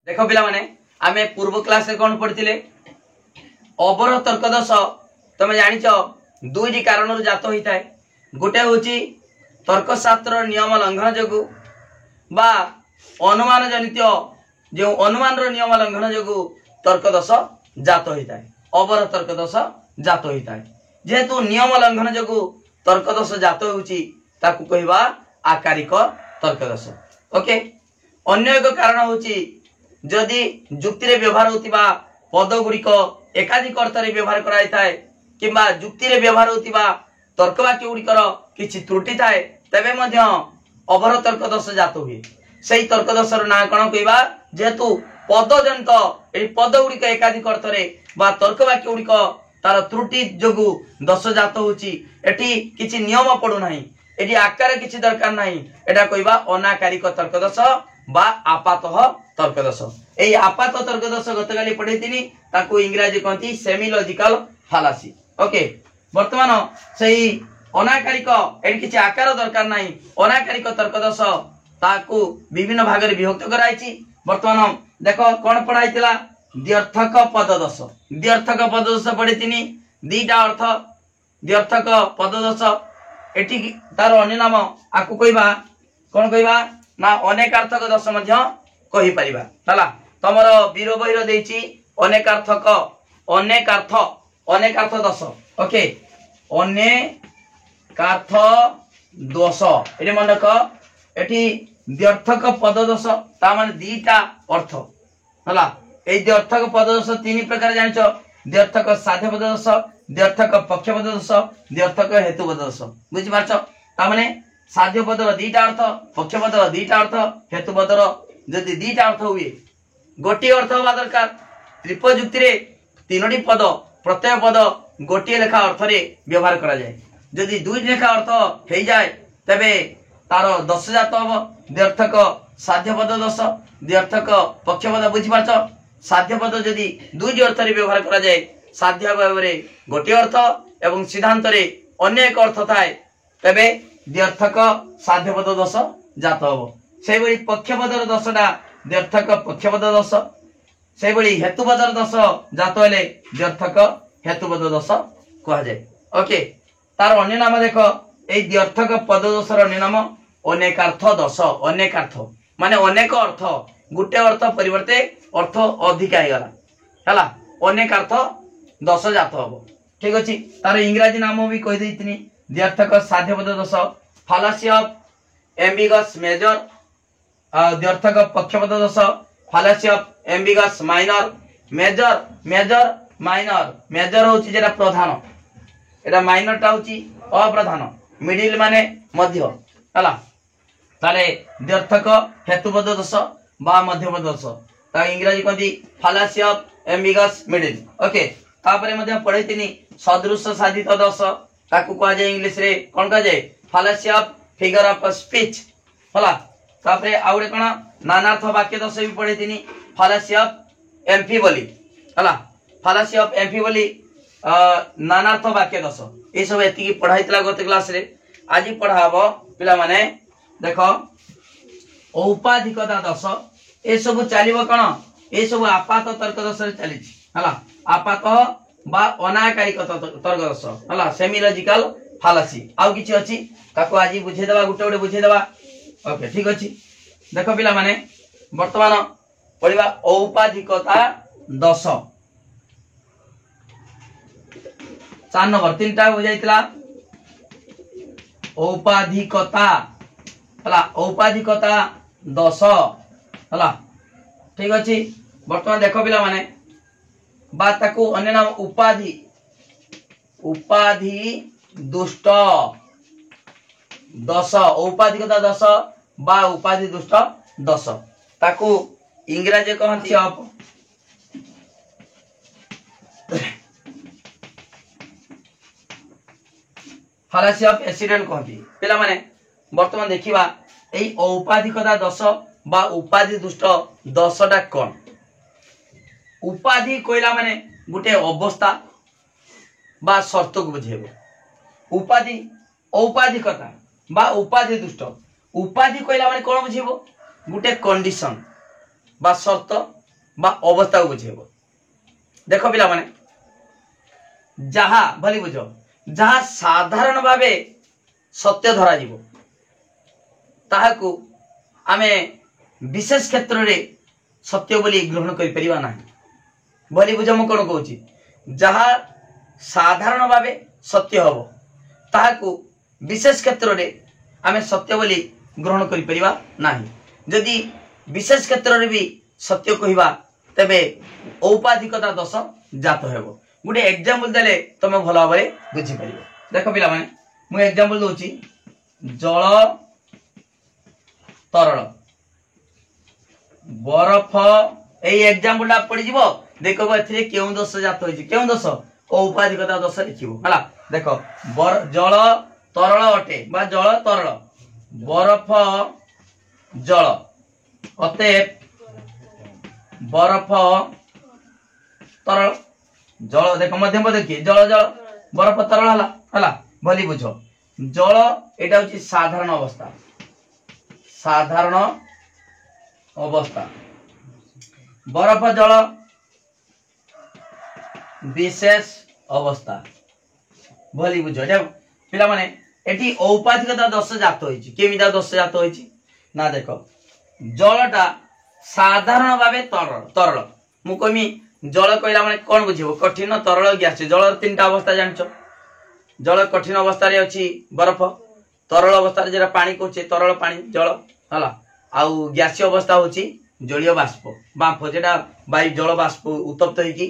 देख पिला माने आमे पूर्व क्लास रे कोन पढ़िथिले अवरोह तर्कदोष तुम जानिछ दुईटी कारण जात होता है। गोटे हूँ तर्कशास्त्र नियम लंघन जोगु बा अनुमान जनित जो अनुमान नियम लंघन जोगु तर्कदोष जात होता है, अवरोह तर्कदोष जात होता है। जेहेतु नियम लंघन जोगु तर्कदोष जात होउची ताकू कहवा आकारिक तर्कदोष। ओके, अन्य एक कारण होची जदि जुक्ति रे व्यवहार होतिबा पद गुड़िक एकाधिक अर्थ रे व्यवहार कराई थाए किंबा जुक्ति रे व्यवहार होतिबा तर्क वाक्य गुड़िकर किछि त्रुटि थाए तबे मध्य अवरोह तर्कदोष जात हुए। सेही तर्कदोषर ना कोन कहवा जेहेतु पद जनित ए पद गुड़िक एकाधिक अर्थ रे बा तर्क वाक्य गुड़िक तार त्रुटि जोगु दोष जात होची। एठी किछि नियम पडु नाही, एठी आकार किछि दरकार नाही, एटा कहवा अनाकारिक तर्कदोष बा आपातः तर्कदोष। एई आपात तर्कदोष गतकाली पढैतिनी ताकू इंग्रजी कहती सेमिलॉजिकल फालासी। ओके, वर्तमान सेही अनाकारिक एठी किछि आकार दरकार नाही अनाकारिक तर्कदोष ताकू विभिन्न भाग रे विभक्त कराइछि। वर्तमान देखो कोन पढाइतिला द्व्यर्थक पददोष। द्व्यर्थक पददोष पढैतिनी दीटा अर्थ द्व्यर्थक पददोष। एठी तार अन्य नाम आकू कहबा कोन कहबा ना अनेकार्थक दोष मध्य कहि परिबा। हला तमरो वीर बहिर देछि अनेकार्थक अनेकार्थ दोष। ओके, अनेकार्थ दोष एठी मन रख। एठी द्व्यर्थक पद दोष ता माने दीटा अर्थ। हला ए द्व्यर्थक पद दोष तीन प्रकार जानिछ, द्व्यर्थक साध्य पद दोष, द्व्यर्थक पक्ष पद दोष, द्व्यर्थक हेतु पद दोष। बुझि पारछ? ता माने साध्य पदर दीटा अर्थ, पक्ष पदर दीटा अर्थ, हेतु पदर जदि दीटा अर्थ हुए गोटे अर्थ होगा दरकार। त्रिपजुक्ति रे तीनोटी पद प्रत्यय पद गोटे लेखा अर्थ रे व्यवहार करा जाए। जदि दुई लेखा अर्थ हो जाए तबे तार दोष जात हबो। द्व्यर्थक साध्य पद दोष, द्व्यर्थक पक्ष पद। बुझि पारछ? साध्य पद जदि दुई अर्थ रे व्यवहार करा जाए, साध्य भाव रे गोटे अर्थ एवं सिद्धांत रे अन्य एक अर्थ थाए तबे द्व्यर्थक साध्य पद दोष जात हबो। से बळी पक्ष पदर दोषटा द्व्यर्थक पक्ष पद दोष, से बळी हेतु पदर दोष जात हेले द्व्यर्थक हेतु पद दोष कहा जाए। ओके, तार अन्य नाम देखो ए द्व्यर्थक पद दोषर अन्य नाम अनेकार्थ दोष। अनेकार्थ माने अनेक अर्थ, गुटे अर्थ परिवर्ते अर्थ अधिक आइगला। हला अनेकार्थ दोष जात हबो। ठीक अछि, तार इंग्रजी नाम भी कहि दैतिनी द्व्यर्थक साध्य पद दोष, फालासी ऑफ एम्बिगस मेजर। द्व्यर्थक पक्ष पद दोष, fallacy of ambiguous minor. Major major minor, major होची जेटा प्रधान, एटा माइनर टा होची अप्रधान, मिडिल माने मध्य। हला ताले द्व्यर्थक हेतु पद दोष बा मध्य पद दोष ता इंग्रजी कहती फालासी ऑफ एम्बिगस मिडिल। ओके, तापरे मध्य पढैतिनी सदृश साधित दोष ताकू कहा जाए इंग्लिश रे कोन कहा जाए फालासी ऑफ फिगर ऑफ स्पीच। होला तापरे आउरे कोन नानार्थ वाक्य दोष भी पढैतिनी फालासी ऑफ एम्फिबोली। होला फालासी ऑफ एम्फिबोली नानार्थ वाक्य दोष ए सब एति पढाइतला गत क्लास रे। आज पढाबो पिला माने देखो औपाधिकता दोष ए सब चलिबो कोन ए सब आपात तर्क दोष रे चली छी। होला आपात बा अनाकारिक तर्क दोष। होला सेमिलॉजिकल फालासी आउ किछि अछि ताको आज बुझे देबा, गुटे गुटे बुझे देबा। ओके, ठीक अछि। देखो पिला माने वर्तमान पढिबा औपाधिकता दोष। 4 नंबर 3टा हो जाइतला औपाधिकता। हला औपाधिकता दोष। हला ठीक अछि। वर्तमान देखो पिला माने बा ताकू अन्य नाम उपाधि, उपाधि दुष्ट दोष। औपाधिकता दोष बा उपाधि दुष्ट दोष ताकू इंग्रजी कहନ୍ତି ऑफ फालासी ऑफ एक्सीडेंट कहନ୍ତି। पिला माने वर्तमान देखिबा एई औपाधिकता दोष बा उपाधि दुष्ट दोषटा कोन। उपाधि कोइला माने गुटे अवस्था बा शर्त को बुझेबो। उपाधि औपाधिकता बा उपाधि दुष्ट, उपाधि कोइला माने कोन बुझेबो गुटे कंडीशन बा शर्त बा अवस्था को बुझेब। देख पिला माने जहा भली बुझ जहा साधारण भावे सत्य धरा जीवो ताहाकू आमे विशेष क्षेत्र रे सत्य बोली ग्रहण करि परिबा नाही। भली बुझ मु कोन कहूची जहा साधारण भावे सत्य हबो ताहाकू विशेष क्षेत्र रे आमे सत्य बोली ग्रहण करि परिबा नाही। जदि विशेष क्षेत्र रे भी सत्य कहिबा तबे औपाधिकता दोष जात हेबो। गुटे एग्जांपल देले तमे भला भाबे बुझी परिबो। देखो पिला माने मु एग्जांपल दोची जल तरल बरफ एई एग्जांपल ला पड़ी जीवो देखो एथिरे केउ दोष जात होइछि केउ दोष औपाधिकता दोष लिखिबो हला। देखो जल तरल अटे बा जल तरल बरफ जल अतएव बरफ तरल जल देख मध्यम पद देखिए जल जल बरफ तरल हला हला भली बुझ जल एटा होची साधारण अवस्था साधारण अवस्था बरफ जल विशेष अवस्था भली बुझ पिला माने एटी औपाधिकता दोष जात होइछि केमिदा दोष जात होइछि ना देखो जलटा साधारण भावे तरल तरल मु कमी जल कहला माने कोन बुझिबो कठिन तरल ग्यास जल तीनटा अवस्था जानछो जल कठिन अवस्था रे अछि बरफ तरल अवस्था रे जेरा पानी कोचे तरल पानी जल हला आउ ग्यास अवस्था होछि जलीय बाष्प बांफ जेटा वायु जल बाष्प उत्तप्त हेकी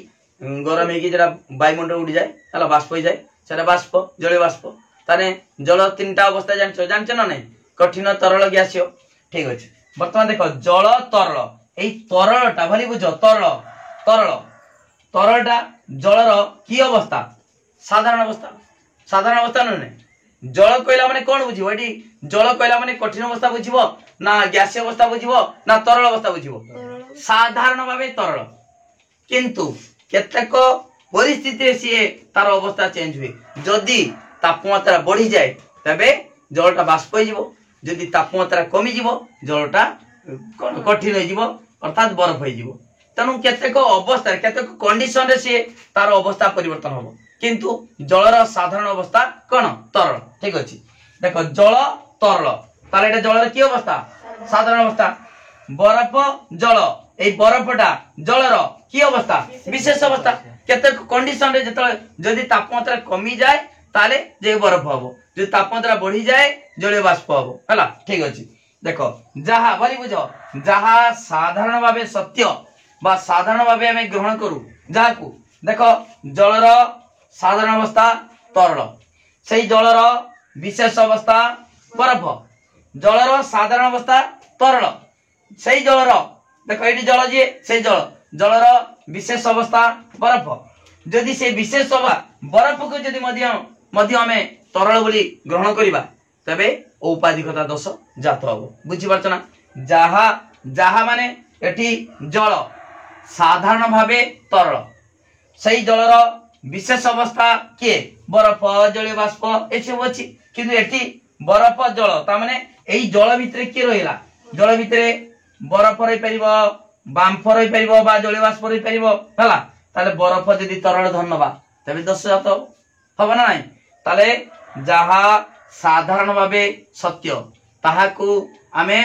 गरम हेकी जेटा वायुमंडल उड़ी जाए हला बाष्प हो जाए सेटा बाष्प जलीय बाष्प ताने जल तीनटा अवस्था जानछो ना नहीं कठिन तरल ग्यासीय ठीक अछि। वर्तमान देखो जल तरल एई तरलटा भली बुझो तरल तरल तरलटा जलर की अवस्था साधारण अवस्था नहीं जल कहला माने कोन बुझिबो एटी जल कहला माने कठिन अवस्था बुझिबो ना ग्यासीय अवस्था बुझिबो ना तरल अवस्था बुझिबो साधारण भावे तरल किंतु केतेक परिस्थिति सी तार अवस्था चेंज हुए जदि तापमात्रा बढ़ी जाए तबे जलटा बाष्प हो जिवो जदि तापमात्रा कमी जिवो जलटा कठिन हो जिवो अर्थात बरफ हो जिवो तेणु केतेक अवस्था केतेक कंडीशन रे सी तार अवस्था परिवर्तन होबो किंतु जलर साधारण अवस्था कोन तरल ठीक अछि। देखो जल तरल ताले एटा जलर की अवस्था साधारण अवस्था बरफ जल ए बरफटा जलर की अवस्था विशेष अवस्था केतेक कंडीशन रे जदि तापमात्रा कमी जाए ताले जे बरफ हबो जदि तापमात्रा बढ़ी जाए जलीय बाष्प हबो हला ठीक अछि। देखो जहा भली बुझो जहा साधारण भावे सत्य बा साधारण भावे हमें ग्रहण करू जाकू देखो जलर साधारण अवस्था तरल सेई जलर विशेष अवस्था बरफ जलर साधारण अवस्था तरल सेई जलर देखो एटी जल जे सेई जलर विशेष अवस्था बरफ जदि से विशेष बरफ को जदि मध्य हमें तरल बोली ग्रहण करिबा तबे औपाधिकता दोष जात हबो बुझि पारछ ना जहा जहा माने एटी जल साधारण भावे तरल सेई जलर विशेष अवस्था के बरफ जलीय बाष्प ए सब अछि किंतु एटी बरफ जल ता माने एई जल भितरे के रहिला जल भितरे बरफ रही परिबो बांफ रही परिबो बा जलीय बाष्प रही परिबो हला ताले बरफ जदि तरल धनबा तबे दोष जात हबो ना नाही ताले जहा साधारण भावे सत्य ताहाकू आमे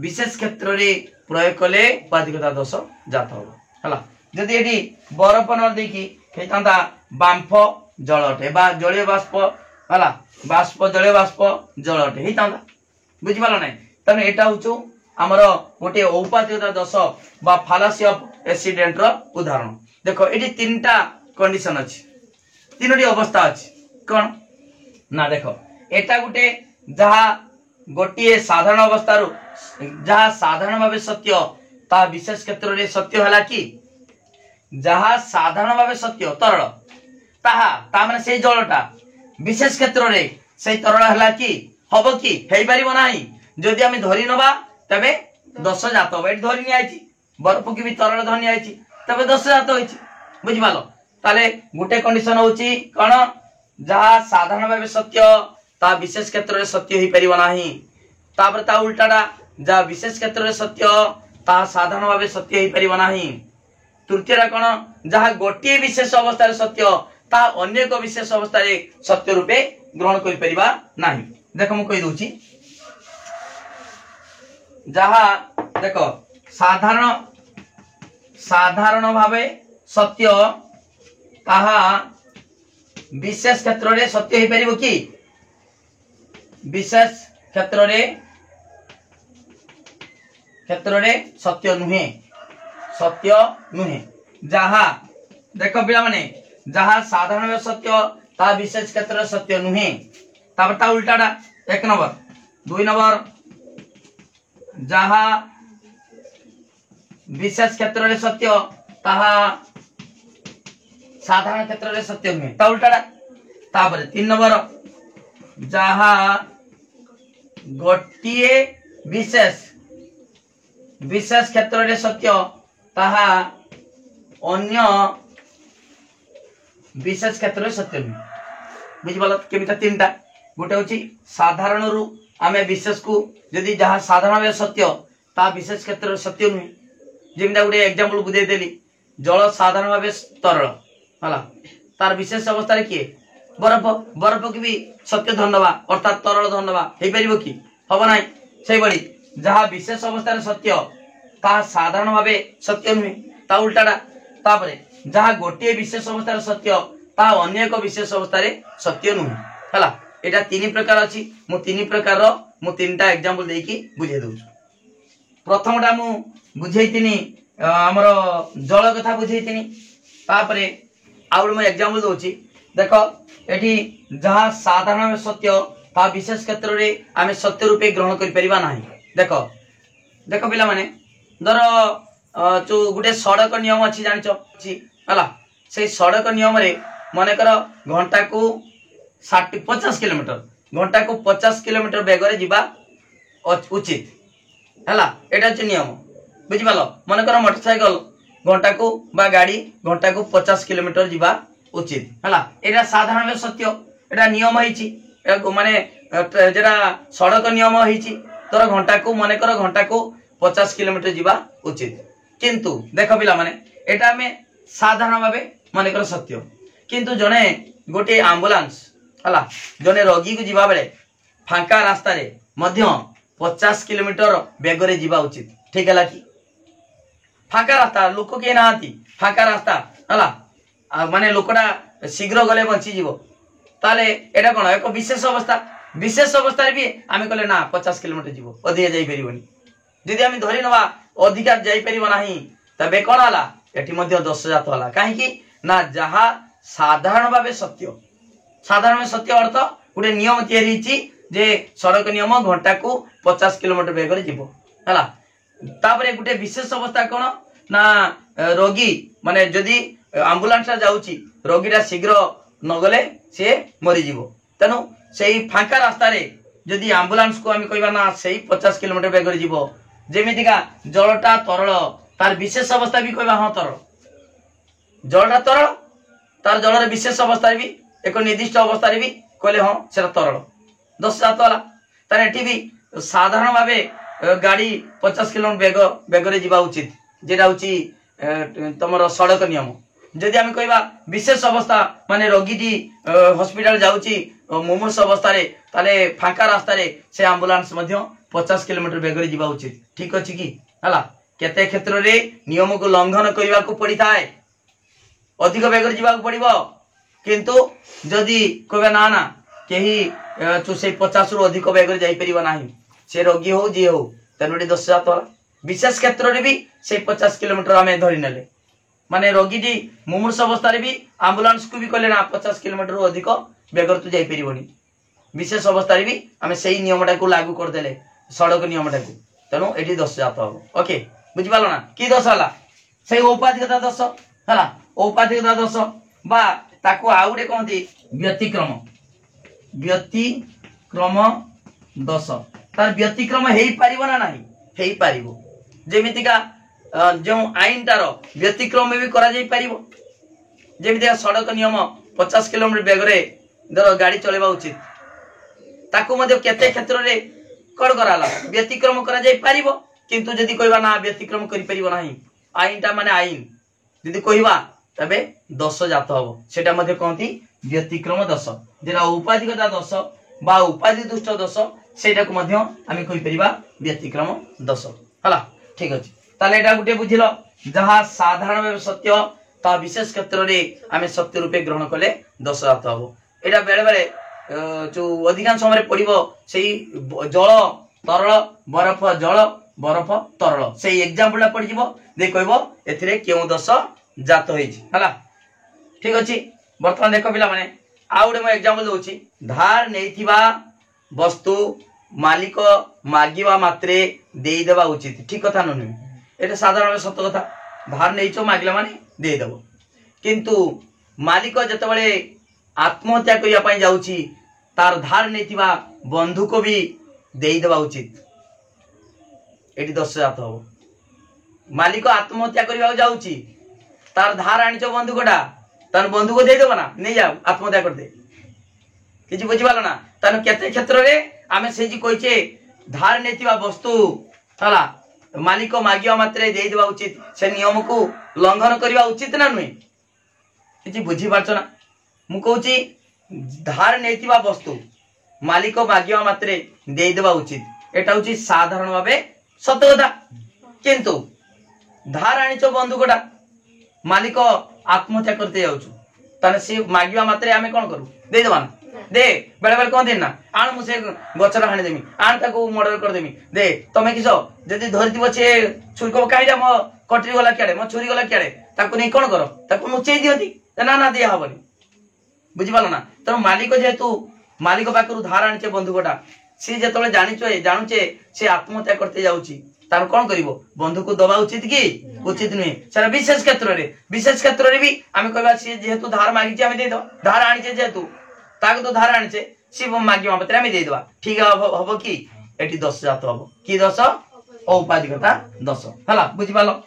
विशेष क्षेत्र रे प्रयोग कले औपाधिकता दोष जात हबो हला जदि एटी बरफ न देखि हेतांता बांफ जलटे बा जलीय बाष्प हला बाष्प जलीय बाष्प जलटे हेतांता बुझि पालो नै तने एटा होचो हमर गोटे औपाधिकता दोष बा फालासी ऑफ एक्सीडेंट रो उदाहरण देखो एटी तीनटा कंडीशन अछि तीनोटी अवस्था अछि कोन ना देखो एटा गोटे जहा गोटे साधारण अवस्था रो जहा साधारण भावे सत्य ता विशेष क्षेत्र रे सत्य हला कि जहा साधारण भावे सत्य तरल ताहा ता माने से जलटा विशेष क्षेत्र रे से तरल हला कि हबो कि हेइ परिबो नाही जदि हम धरि नबा तबे दोष जात हो एट धरि नि आइछि बरफ कि भी तरल धरि आइछि तबे दोष जात होइछि बुझि पालो ताले गुटे कंडीशन होछि कोन जहा साधारण भावे सत्य ता विशेष क्षेत्र रे सत्य ही परिबो नाही तापर ता उल्टाडा जहा विशेष क्षेत्र रे सत्य ता साधारण भावे सत्य ही परिबो नाही तृतीय कौन जहाँ गोटे विशेष अवस्था सत्य ता अन्य एक विशेष अवस्था सत्य रूपे ग्रहण कर परिबा नाही। देख मु कहि दूची जहाँ देख साधारण भावे सत्य ताहा विशेष क्षेत्र रे सत्य हो परिबो कि विशेष क्षेत्र रे सत्य नुहे जहाँ देख पिला माने जहाँ साधारण सत्य ता विशेष क्षेत्र सत्य नुहे ता उल्टाटा 1 नंबर 2 नंबर जहाँ विशेष क्षेत्र रे सत्य ताहा साधारण क्षेत्र रे सत्य नुहे ता उल्टाटा तापर 3 नंबर जहाँ गोटिए विशेष क्षेत्र रे सत्य ताहा अन्य विशेष क्षेत्र रे सत्य नुहे बुझिबाल केमिता तीनटा गोटे होची साधारण रु आमे विशेष को जदी जहाँ साधारण सत्य ता विशेष क्षेत्र रे सत्य नुहे जेमिता गोटे एग्जांपल बुझे देली जल साधारण भावे तरल हला तार विशेष अवस्था रे किए बरफ की भी सत्य धनवा अर्थात तरल धनवा हे परिबो कि हबो नाही सेही बडी जहाँ विशेष अवस्था रे सत्य ता साधारण भावे सत्य नुहे ता उल्टाटा तापरे जहाँ गोटे विशेष अवस्था रे सत्य ता अन्य एक विशेष अवस्था रे सत्य नुहे हला एटा तीन प्रकार अछि मु तीन प्रकार रो मु तीनटा एग्जांपल देकी बुझे दउ प्रथमटा मु बुझेइतिनी हमर जल कथा बुझेइतिनी तापरे आउर मु एग्जांपल दोची देखो एठी जहाँ साधारण सत्य ता विशेष क्षेत्र रे आमे सत्य रूपे ग्रहण करि परिबा नाही देखो देखो पिला माने धर जो गुटे सड़क नियम अछि जानिचो हला से सड़क नियम रे माने कर घंटा को 50 किलोमीटर घंटा को 50 किलोमीटर बेग रे जिबा उचित हला एटा छ नियम बुझि पालो माने कर मोटरसाइकल घंटा को बा गाड़ी घंटा को 50 किलोमीटर जिबा उचित हला एटा साधारण सत्य एटा नियम होईची माने जेटा सड़क नियम होईची तोर घंटा को माने कर घंटा को 50 किलोमीटर जिबा उचित किंतु देख पिला माने एटा में साधारण भावे माने कर सत्य किंतु जने गोटे एम्बुलेंस हला जने रोगी को जिबा बेले फांका रास्ता रे मध्य 50 किलोमीटर बेग रे जिबा उचित ठीक है कि फांका रास्ता लोक के नाहांती फांका रास्ता हला माने लोकटा शीघ्र गले बंची जीवो ताले एटा कोन एक विशेष अवस्था रे भी आमे कहले ना 50 किलोमीटर जीवो अधिक जाई परिबोनी जदि आमे धरि नवा अधिकार जाई परिबो नाही तबे कोन हला एठी मध्य दोष जात हला काहे कि ना जहाँ साधारण भावे सत्य अर्थ गोटे नियम तैयारी हिची जे सड़क नियम घंटा को 50 किलोमीटर बेग रे जीवो हला तापरे गोटे विशेष अवस्था कोन ना रोगी माने जदि एम्बुलेंस जाउची रोगीरा शीघ्र न गले से मरि जीवो तनु सेही फांका रास्ता रे जदि एम्बुलेंस को आमे कहबा ना सेही 50 किलोमीटर बेग रे जीवो जेमितिका जलटा तरल तार विशेष अवस्था भी कहबा हां तरल जलटा तरल तार जल रे विशेष अवस्था भी एक निर्दिष्ट अवस्था रे भी कहले हां सेटा तरल 10 जात वाला तार एठी भी साधारण भावे गाड़ी 50 किलोमीटर बेग रे जीवा उचित जेटा होची तमरो सड़क नियम जदि आमे कहबा विशेष अवस्था माने रोगीटी हॉस्पिटल जाउची मुमूर्ष अवस्था रे ताले फांका रास्ता रे से एम्बुलेंस मध्य 50 किलोमीटर बेग रे जीवा उचित ठीक अछि कि हला केते क्षेत्र रे नियम को लंघन करबा को पड़ी थाए अधिक बेग रे जीवा को पड़िबो किंतु जदि कहबा ना ना केही से 50 रु अधिक बेग रे जाई परिबा नाही से रोगी हो जी हो तनोडी 10 जात वाला विशेष क्षेत्र रे भी से 50 किलोमीटर हमें धरि नेले माने रोगी जी मुमूर्ष अवस्था रे भी एम्बुलेंस को भी कहले ना 50 किलोमीटर रु अधिक बेग रे तू जाई परिबोनी विशेष अवस्था रे भी हमें सही नियमटा को लागू कर देले सड़क नियमटा को तनो एठी 10 जात हो ओके बुझि पालो ना की 10 हला सही औपाधिकता 10 हला औपाधिकता 10 बा ताको आउडे कहंती व्यतिक्रम 10 तार व्यतिक्रम हेई पारिबो ना नाही हेई पारिबो जेमितिका जो आईन तार व्यतिक्रम भी करा जाई पारिबो जेमितिका सड़क नियम 50 किलोमीटर बेग रे धर गाड़ी चलेबा उचित ताको मध्ये केते क्षेत्र रे कड़ कराला व्यतिक्रम करा जाई पारिबो किंतु जदि कहबा ना व्यतिक्रम करि परिबो नाही आईनटा माने आईन যদি কহিবা তবে দোষ জাত হব সেটা মধ্যে कहती व्यतिक्रम दोष जेटा उपाधिगत दोष बा उपाधि दुष्ट दोष सेटा को मध्य आमे कहि परिबा व्यतिक्रम दोष हला ठीक अछि ताले एटा गुटे बुझिलो जहा साधारण भाव सत्य ता विशेष क्षेत्र रे आमे सत्य रूपे ग्रहण कले दोष जात हबो एटा बेले बेले जो अधिकांश समय पड़िबो सेही जल तरल बरफ जल बरफ तरल सेही एग्जांपल पड़ जिवो दे कहबो एथिरे केउ दोष जात होइछि हला ठीक अछि वर्तमान देखो पिला माने आउडे म एग्जांपल दोछि धार नेइथिबा वस्तु मालिक मागिबा मात्रे देई देबा उचित ठीक कथा न नुहे एटा साधारण सत्य कथा धार नेइचो मागला माने देई देबो किंतु मालिक जतबेले आत्महत्या करिया पई जाउछि तार धार नेइथिबा बंधु को भी देई देबा उचित एटी दोष जात हो मालिक आत्महत्या करिया जाउछि तार धार आनिचो बंधु कोटा तार बंधु को दे देबो ना नहीं जाओ आत्महत्या कर दे किछि बुझि पालो ना तान केते क्षेत्र रे आमे सेजी कहिचे धार नेतिबा वस्तु हला मालिक मागिया मात्रे दे देबा उचित से नियम को लंघन करिवा उचित ना नुई किछि बुझि पारछो ना मु कहूची धार नेतिबा वस्तु मालिक मागिया मात्रे दे देबा उचित एटा होची साधारण भाबे सत्य कथा किंतु धार आनिचो बंधु कोटा मालिक आत्महत्या करते जाउछु ताने से मागिवा मात्रे आमे कोन करू दे देबा ना दे बेले बेले कोन देना आन मु से गचरा हानि देमी आन ताको मर्डर कर देमी दे तमे किसो जदी धरती बचे छुरको काईडा म कटरी गला केडे म छुरी गला केडे ताको नै कोन करो ताको नुचेई दियंती ना ना दिया हबनी बुझि पालो ना त मालिक जेतु मालिक पाकरु धार आनिचे बंधु कोटा से जेतले जानूचे से आत्महत्या करते जाउची तार कोन करिवो बंधु को दबा उचित की उचित नहीं सारा विशेष क्षेत्र रे भी आमे कहबा से जेतु धार मागिचे आमे दे दो धार आनिचे जेतु ताक तो धार आनिचे से मागिवा पत्र आमे दे देबा ठीक हबो की एटी दोष जात हबो की दोष औपाधिकता दोष हला बुझि पालो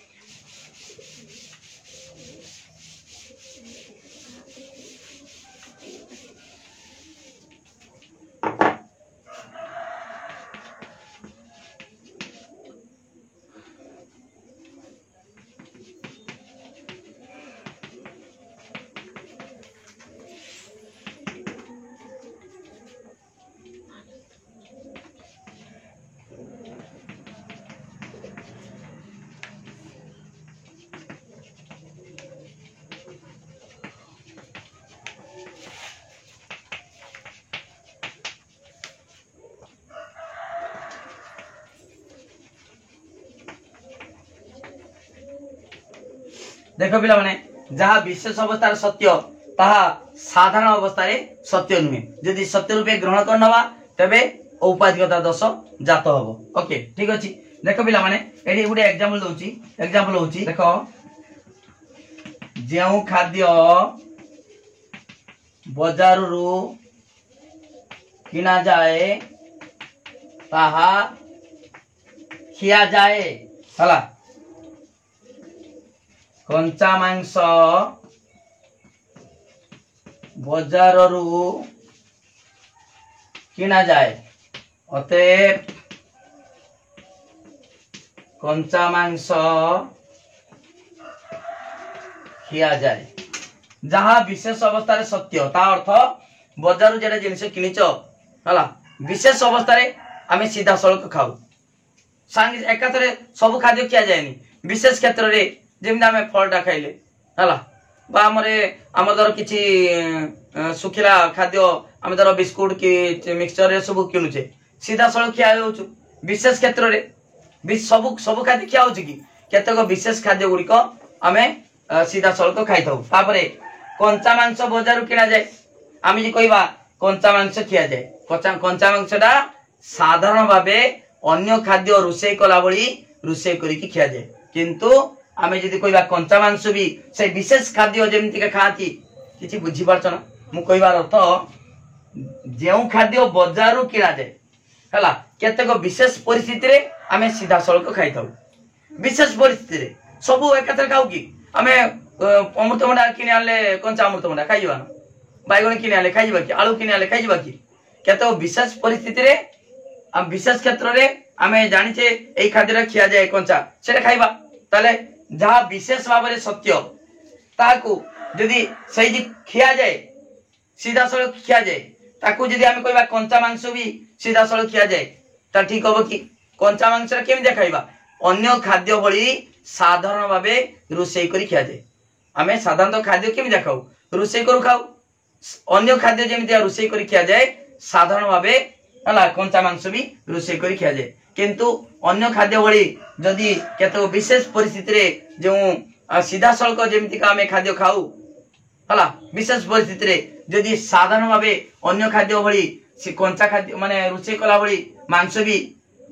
देखो पिला माने जहा विशेष अवस्था सत्य ताहा साधारण अवस्था रे सत्य नुहे यदि सत्य रूपे ग्रहण करनवा तबे औपाधिकता दोष जात हबो ओके ठीक अछि देखो पिला माने एडी गुडे एग्जांपल दोची एग्जांपल होची देखो जेउ खाद्य बाजार रु किना जाए ताहा खिया जाए हला कंचा मांस बाजार रु किना जाए अतएव कंचा मांस खिया जाए जहा विशेष अवस्था रे सत्य ता अर्थ बाजार जेडा जिनिस किनिच हला विशेष अवस्था रे आमे सीधा सड़क खाऊ सांग एकाथरे सब खाद्य किया जाएनी विशेष क्षेत्र रे जेमना में फलटा खाइले हला बा हमर दर किछि सुखिला खाद्य हम दर बिस्कुट की मिक्सचर रे सब किनुचे सीधा सड़क खिया होछु विशेष क्षेत्र रे सब खाद्य खिया होछु की केतक विशेष खाद्य गुडी को हमें सीधा सड़क खाइ थाउ तापरे कंचा मांस बाजार किना जाए आमी जे कहबा कंचा मांस खिया जाए कंचा मांसटा साधारण भाबे अन्य खाद्य रुसे कला बळी रुसे करी की खिया जाए किंतु आमे जदि कहबा कंचा मांस भी से विशेष खाद्य जेमति के खाती किछि बुझी पारछ ना मु कहबार अर्थ जेउ खाद्य बाजार रु किना जाए हला केतक विशेष परिस्थिति रे आमे सीधा सड़क खाइ थाउ विशेष परिस्थिति रे सब एकत्र खाऊ की आमे अमृतभंडा किने आले कंचा अमृतभंडा खाइबा ना बाइगण किने आले खाइबा की आलू किने आले खाइबा की केतक विशेष परिस्थिति रे हम विशेष क्षेत्र रे आमे जानिचे एई खाद्य रे खिया जाए कंचा सेटा खाइबा ताले जहा विशेष भाव रे सत्य ताकू जदि से खिया जाए सीधा सड़क खिया जाए ताकू जदि आम कहबा कंचा मांस भी सीधा सड़क खिया जाए ता ठीक हम कि कंचा मांस केमि खाइबा अन्य खाद्य भली साधारण भावे रोषेई करी खिया जाए आमे साधारणतः खाद्य केमि खाऊ रोषेई करू खाऊ अन्य खाद्य जमी रोषेई करी खिया जाए साधारण भावे है कंचा मांस भी रोषेई करी खिया जाए किंतु अन्य खाद्य भली जदि केत विशेष परिस्थिति रे जो सीधा सड़क जमी आम खाद्य खाऊ है विशेष परिस्थिति रे जदि साधारण भावे अन्य खाद्य भली कंचा खाद्य माने रोषेई कला भली मांस भी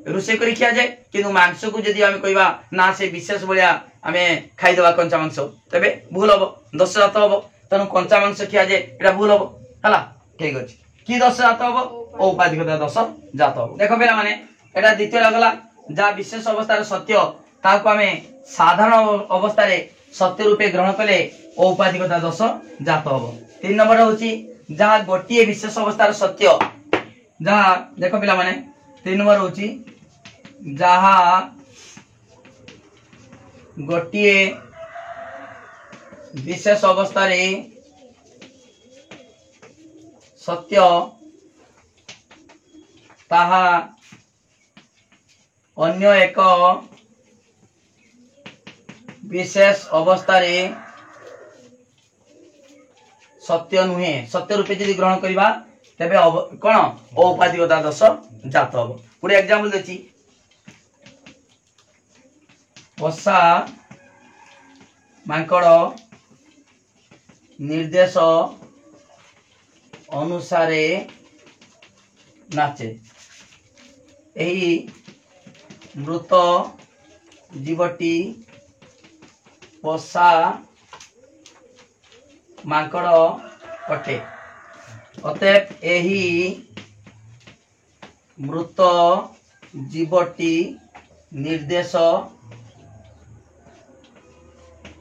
रोषेई करी खिया जाए किंतु मांस को जदि आम कहबा ना से विशेष भाया आम खाईदेवा कंचा मांस तेबे भूल हम दोष जात हम तेणु कंचा मांस खिया जाए ये भूल हम है ठीक अच्छे कि दोष जात हम औपाधिकता दोष जात हम देख पे मैंने यहाँ द्वितीय लगला जहाँ विशेष अवस्थार सत्य ताकू आम साधारण अवस्था सत्य रूपे ग्रहण कले औपाधिकता दोष जात हम 3 नंबर हूँ जहाँ गोटे विशेष अवस्थार सत्य जहाँ देख पे मैंने 3 नंबर हूँ जहाँ गोटे विशेष अवस्था सत्य ताहा अन्य एक विशेष अवस्था सत्य नुहे सत्य रूपे यदि ग्रहण करवा तेबे कौन औपाधिकता दोष जात हम गोटे एग्जांपल देछि पोषा मांकड़ निर्देश अनुसारे नाचे एही मृत जीवटी पोषा मांकड़ अटे अतएव एही मृत जीवटी निर्देश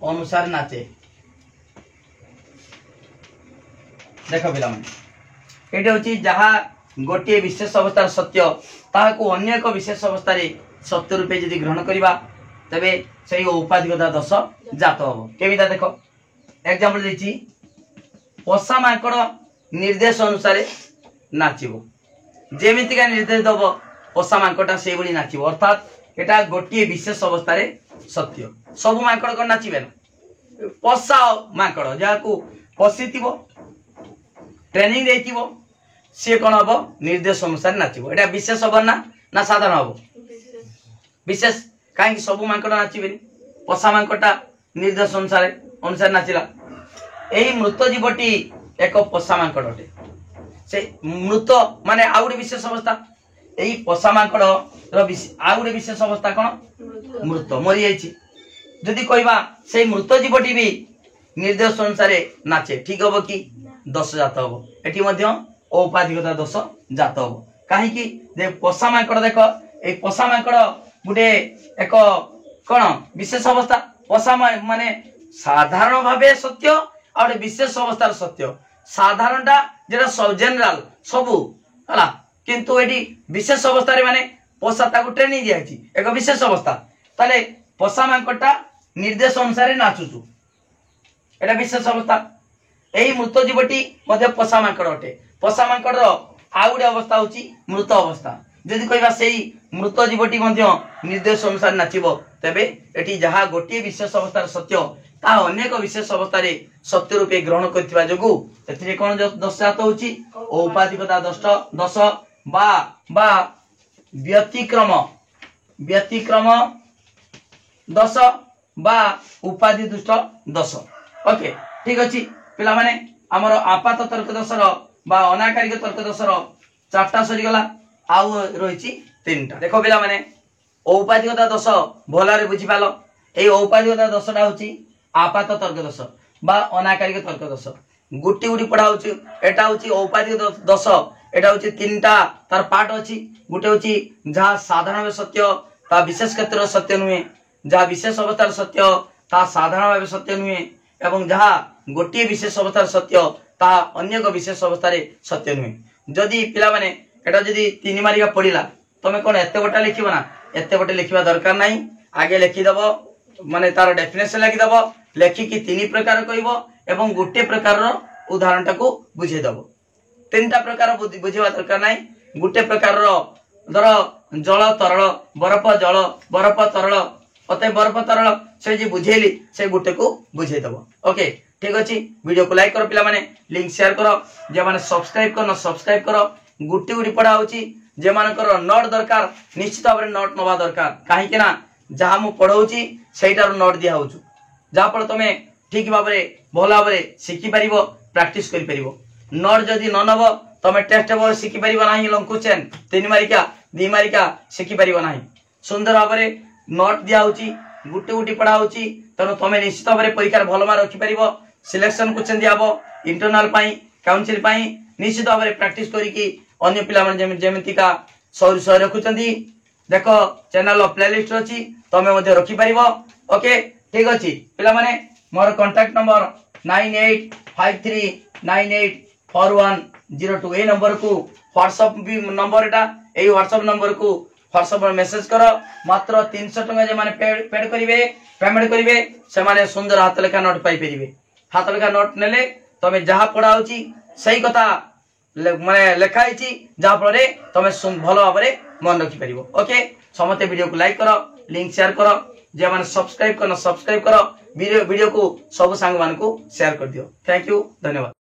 अनुसार नाचे देख पिला ये हूँ जहाँ गोटे विशेष अवस्थार सत्य ताकू अन्य एक विशेष अवस्था सत्य रूपे यदि ग्रहण करवा तेबे से औपाधिकता दोष जात हम केमिता देख एग्जांपल देछि पोषा मांकड़ निर्देश अनुसार नाचिबो जेमितिका निर्देश दब पोषा मांकड़ा से भली नाचिबो अर्थात एटा गोटे विशेष अवस्था सत्य सब मांकड़ कौन नाचिबे ना पोषा मांकड़ जहाँ पोषिथिबो ट्रेनिंग देथिबो सी कौन हम निर्देश अनुसार नाचिबो एटा विशेष हम ना साधारण हम विशेष कहीं सब मांकड़ नाचिबे पोषा मांकड़ा निर्देश अनुसार नाचिला यही मृत जीवटी एक पोषा मांकड़ अटे से मृत माने आउ गोटे विशेष अवस्था यही पोषा मांकड़ आउ गोटे विशेष अवस्था कौन मृत मरी जाइछि जदि कहबा से मृत जीवटी भी निर्देश अनुसार नाचे ठीक हम कि दोष जात हम एटी मध्य औपाधिकता दोष जात हम कहीं पोषा मांकड़ देख ए पोषा मांकड़ गोटे एक कौन विशेष अवस्था पोषा माने साधारण भावे सत्य और विशेष अवस्थार सत्य साधारणटा जेटा सब जनरल सबू है किंतु एटी विशेष अवस्था माने पोषा ताको ट्रेनिंग दिया एक विशेष अवस्था ताले पोषा मांकटा निर्देश अनुसार नाचुचु एटा विशेष अवस्था यही मृत जीवटी मध्य पोषा मांकड़ अटे पोषा मांकड़ आउ गोटे अवस्था होची मृत अवस्था जदि कहबा सेही मृत जीवटी मध्य निर्देश अनुसार नाचिबो तेबे एटी जहा गोटे विशेष अवस्थार सत्य ता अनेक विशेष अवस्था सत्य रूपे ग्रहण करथिबा जोगु एथिरे कोन दोष जात होची औपाधिकता दोष बा व्यतिक्रम दोष बा उपाधि दुष्ट दोष ओके ठीक अछि पिला माने हमर आपात तर्क दोषर बा अनाकारिक तर्क दोषर 4टा सरी गला आउ रहिछि 3टा देखो पिला माने औपाधिकता दोष भलारे बुझि पालो एई औपाधिकता दोषटा होछि आपात तर्क दोष बा अनाकारिक तर्क दोष गुटी गुटी पढ़ा होछि एटा होछि औपाधिक दोष एटा होछि 3टा तार पार्ट अछि गुटे होछि जहा साधारण सत्य ता विशेष क्षेत्र सत्य नुहे जहा विशेष अवस्थार सत्य ता साधारण भाव सत्य नुहे एवं जहा गोटे विशेष अवस्थार सत्य ता अन्य विशेष अवस्था सत्य नुहे जदि पिला माने एटा जदि 3 मारिका पड़िला तमे कोन एते गोटा लिखिबो ना एते गोटे लिखिबा दरकार नाही आगे लिखि दबो माने तार डेफिनेशन लिखि दबो लेखिकी तीन प्रकार कहब एवं गोटे प्रकार उदाहरण टाक बुझेदब। तीन टा प्रकार बुझेवा दरकार ना, गोटे प्रकार धर जल तरल बरफ जल बरफ तरल अतः बरफ तरल से जी बुझेली से गोटे को बुझेदब। ओके ठीक अच्छे, वीडियो को लाइक करो पिला माने, लिंक शेयर करो, जे माने सब्सक्राइब कर सब्सक्राइब करो। गुटी गुटी पढ़ा होची जे मानकर नोट दरकार निश्चित भाव में नोट नवा दरकार, कहीं ना जहाँ मु पढ़ाऊची सेटार नोट दिया होचु जहाँ फल तुम ठीक भाव में भल भाव में शिखि पार प्रैक्टिस कर पार। नोट जदि न नब तुम टेस्ट भाव शिखि पार ना, लंकु चेन 3 मारिका 2 मारिका शिखि पार ना। सुंदर भाव में नोट दिया होची गुटी गुटी पढ़ा होची, तेणु तुम निश्चित भाव में परीक्षा भल मार्क रखिपार। सिलेक्शन क्वेश्चन दिया इंटरनल काउंसिल निश्चित भाव में प्रैक्टिस करिकी अन्य पिला जमीका 100 रखुंट देख चैनल प्लेलिस्ट अच्छी तुम रखिपार। ओके ठीक अच्छे पिला माने, मोर कांटेक्ट नंबर 9853984102 ए नंबर को व्हाट्सएप भी नंबर एटा, यही व्हाट्सएप नंबर को व्हाट्सएप मेसेज कर। मात्र 300 टंका जे माने पेड करिवे पेमेंट करिवे से माने सुंदर हाथ लेखा नोट पाई परिवे। हाथ लेखा नोट नेले तुम जहाँ पढ़ा होची सही कथा माने लिखाई जहाँ फल तुम भल भाव में मन रखिपार। ओके समस्त वीडियो को लाइक करो, लिंक शेयर करो, जे माने सब्सक्राइब कर सब्सक्राइब करो, वीडियो को सब सांग मान को शेयर कर दियो। थैंक यू, धन्यवाद।